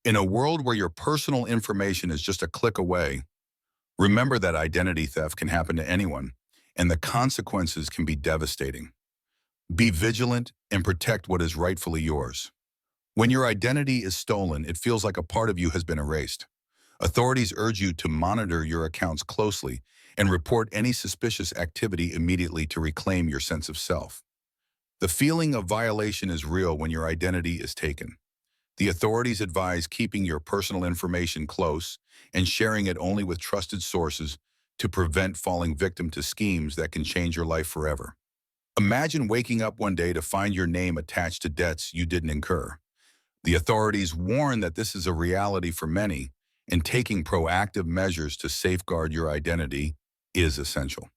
In a world where your personal information is just a click away, remember that identity theft can happen to anyone, and the consequences can be devastating. Be vigilant and protect what is rightfully yours. When your identity is stolen, it feels like a part of you has been erased. Authorities urge you to monitor your accounts closely and report any suspicious activity immediately to reclaim your sense of self. The feeling of violation is real when your identity is taken. The authorities advise keeping your personal information close and sharing it only with trusted sources to prevent falling victim to schemes that can change your life forever. Imagine waking up one day to find your name attached to debts you didn't incur. The authorities warn that this is a reality for many, and taking proactive measures to safeguard your identity is essential.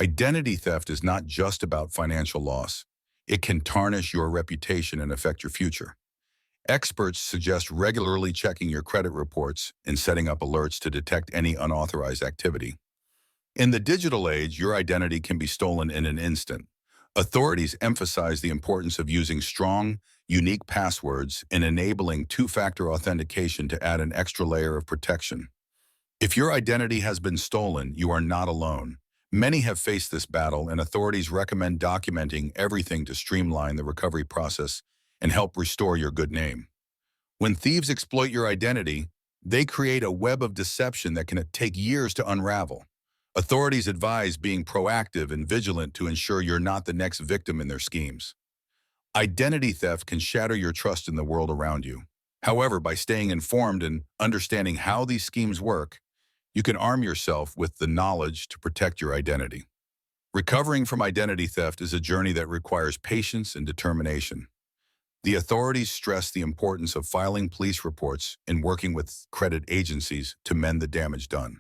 Identity theft is not just about financial loss. It can tarnish your reputation and affect your future. Experts suggest regularly checking your credit reports and setting up alerts to detect any unauthorized activity. In the digital age, your identity can be stolen in an instant. Authorities emphasize the importance of using strong, unique passwords and enabling two-factor authentication to add an extra layer of protection. If your identity has been stolen, you are not alone. Many have faced this battle, and authorities recommend documenting everything to streamline the recovery process and help restore your good name. When thieves exploit your identity, they create a web of deception that can take years to unravel. Authorities advise being proactive and vigilant to ensure you're not the next victim in their schemes. Identity theft can shatter your trust in the world around you. However, by staying informed and understanding how these schemes work, you can arm yourself with the knowledge to protect your identity. Recovering from identity theft is a journey that requires patience and determination. The authorities stress the importance of filing police reports and working with credit agencies to mend the damage done.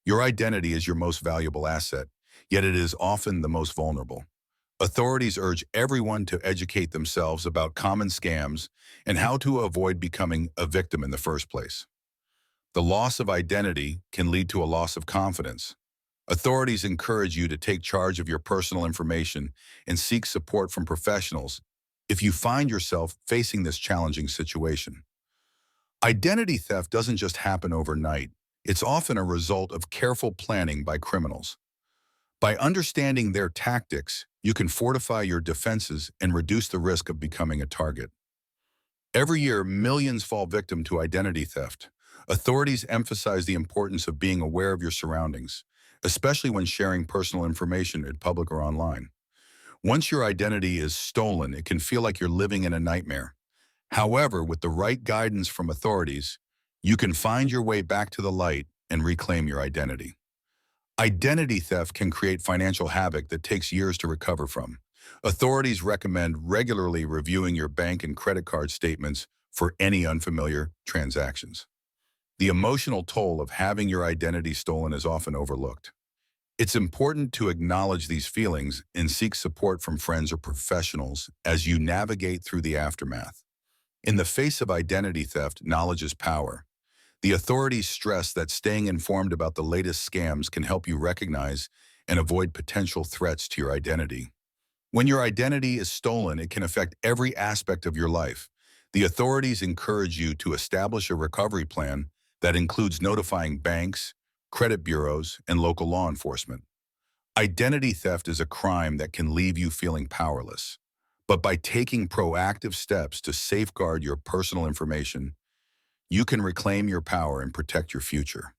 Your identity is your most valuable asset, yet it is often the most vulnerable. Authorities urge everyone to educate themselves about common scams and how to avoid becoming a victim in the first place. The loss of identity can lead to a loss of confidence. Authorities encourage you to take charge of your personal information and seek support from professionals if you find yourself facing this challenging situation. Identity theft doesn't just happen overnight. It's often a result of careful planning by criminals. By understanding their tactics, you can fortify your defenses and reduce the risk of becoming a target. Every year, millions fall victim to identity theft. Authorities emphasize the importance of being aware of your surroundings, especially when sharing personal information in public or online. Once your identity is stolen, it can feel like you're living in a nightmare. However, with the right guidance from authorities, you can find your way back to the light and reclaim your identity. Identity theft can create financial havoc that takes years to recover from. Authorities recommend regularly reviewing your bank and credit card statements for any unfamiliar transactions. The emotional toll of having your identity stolen is often overlooked. It's important to acknowledge these feelings and seek support from friends or professionals as you navigate through the aftermath. In the face of identity theft, knowledge is power. The authorities stress that staying informed about the latest scams can help you recognize and avoid potential threats to your identity. When your identity is stolen, it can affect every aspect of your life. The authorities encourage you to establish a recovery plan that includes notifying banks, credit bureaus, and local law enforcement. Identity theft is a crime that can leave you feeling powerless. But by taking proactive steps to safeguard your personal information, you can reclaim your power and protect your future.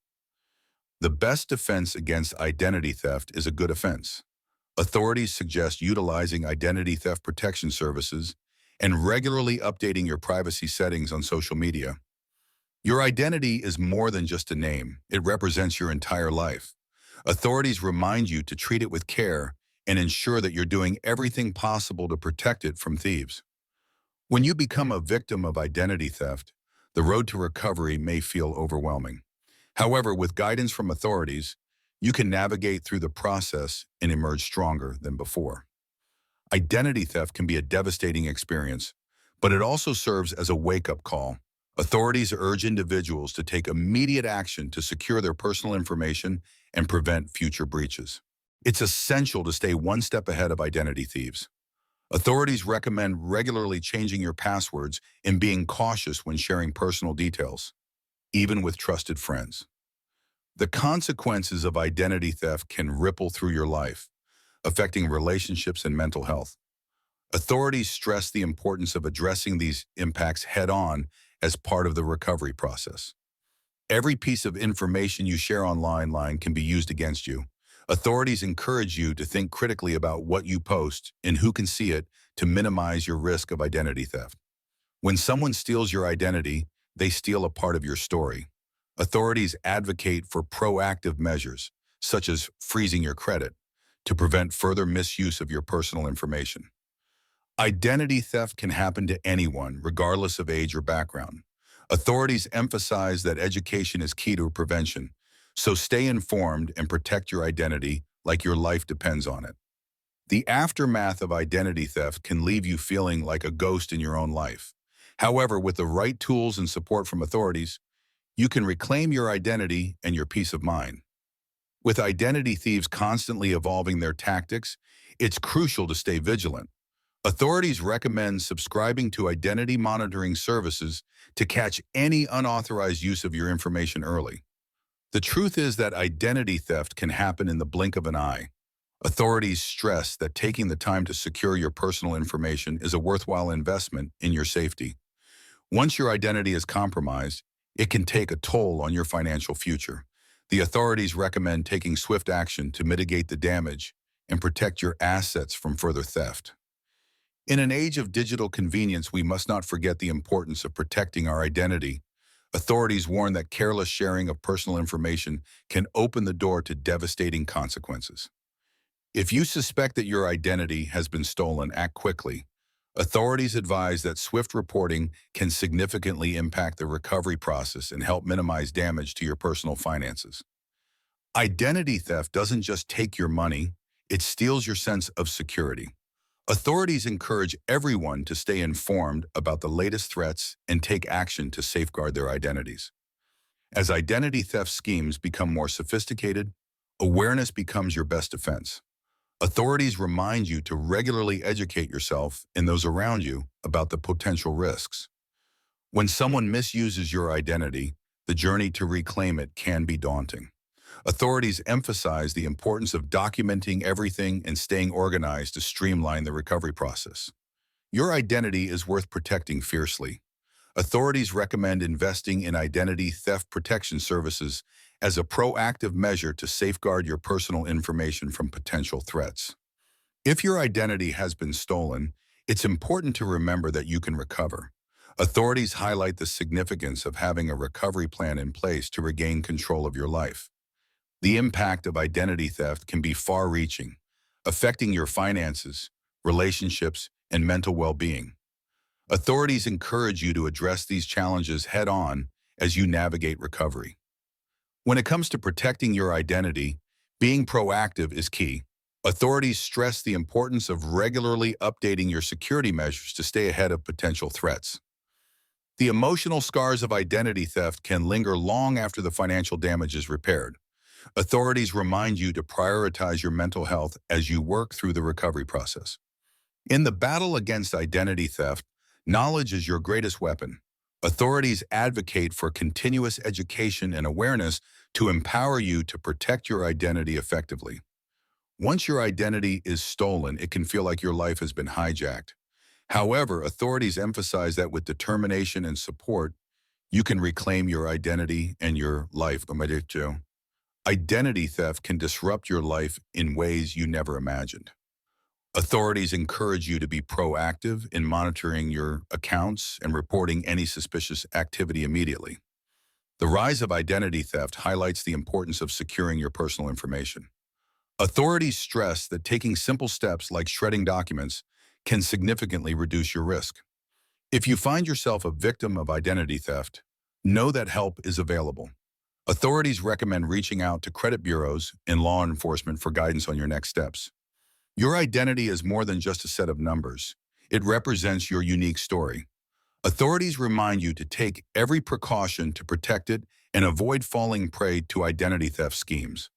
The best defense against identity theft is a good offense. Authorities suggest utilizing identity theft protection services and regularly updating your privacy settings on social media. Your identity is more than just a name. It represents your entire life. Authorities remind you to treat it with care and ensure that you're doing everything possible to protect it from thieves. When you become a victim of identity theft, the road to recovery may feel overwhelming. However, with guidance from authorities, you can navigate through the process and emerge stronger than before. Identity theft can be a devastating experience, but it also serves as a wake-up call. Authorities urge individuals to take immediate action to secure their personal information and prevent future breaches. It's essential to stay one step ahead of identity thieves. Authorities recommend regularly changing your passwords and being cautious when sharing personal details, even with trusted friends. The consequences of identity theft can ripple through your life, affecting relationships and mental health. Authorities stress the importance of addressing these impacts head-on as part of the recovery process. Every piece of information you share online can be used against you. Authorities encourage you to think critically about what you post and who can see it to minimize your risk of identity theft. When someone steals your identity, they steal a part of your story. Authorities advocate for proactive measures, such as freezing your credit, to prevent further misuse of your personal information. Identity theft can happen to anyone, regardless of age or background. Authorities emphasize that education is key to prevention, so stay informed and protect your identity like your life depends on it. The aftermath of identity theft can leave you feeling like a ghost in your own life. However, with the right tools and support from authorities, you can reclaim your identity and your peace of mind. With identity thieves constantly evolving their tactics, it's crucial to stay vigilant. Authorities recommend subscribing to identity monitoring services to catch any unauthorized use of your information early. The truth is that identity theft can happen in the blink of an eye. Authorities stress that taking the time to secure your personal information is a worthwhile investment in your safety. Once your identity is compromised, it can take a toll on your financial future. The authorities recommend taking swift action to mitigate the damage and protect your assets from further theft. In an age of digital convenience, we must not forget the importance of protecting our identity. Authorities warn that careless sharing of personal information can open the door to devastating consequences. If you suspect that your identity has been stolen, act quickly. Authorities advise that swift reporting can significantly impact the recovery process and help minimize damage to your personal finances. Identity theft doesn't just take your money, it steals your sense of security. Authorities encourage everyone to stay informed about the latest threats and take action to safeguard their identities. As identity theft schemes become more sophisticated, awareness becomes your best defense. Authorities remind you to regularly educate yourself and those around you about the potential risks. When someone misuses your identity, the journey to reclaim it can be daunting. Authorities emphasize the importance of documenting everything and staying organized to streamline the recovery process. Your identity is worth protecting fiercely. Authorities recommend investing in identity theft protection services as a proactive measure to safeguard your personal information from potential threats. If your identity has been stolen, it's important to remember that you can recover. Authorities highlight the significance of having a recovery plan in place to regain control of your life. The impact of identity theft can be far-reaching, affecting your finances, relationships, and mental well-being. Authorities encourage you to address these challenges head-on as you navigate recovery. When it comes to protecting your identity, being proactive is key. Authorities stress the importance of regularly updating your security measures to stay ahead of potential threats. The emotional scars of identity theft can linger long after the financial damage is repaired. Authorities remind you to prioritize your mental health as you work through the recovery process. In the battle against identity theft, knowledge is your greatest weapon. Authorities advocate for continuous education and awareness to empower you to protect your identity effectively. Once your identity is stolen, it can feel like your life has been hijacked. However, authorities emphasize that with determination and support, you can reclaim your identity and your life. Identity theft can disrupt your life in ways you never imagined. Authorities encourage you to be proactive in monitoring your accounts and reporting any suspicious activity immediately. The rise of identity theft highlights the importance of securing your personal information. Authorities stress that taking simple steps like shredding documents can significantly reduce your risk. If you find yourself a victim of identity theft, know that help is available. Authorities recommend reaching out to credit bureaus and law enforcement for guidance on your next steps. Your identity is more than just a set of numbers. It represents your unique story. Authorities remind you to take every precaution to protect it and avoid falling prey to identity theft schemes.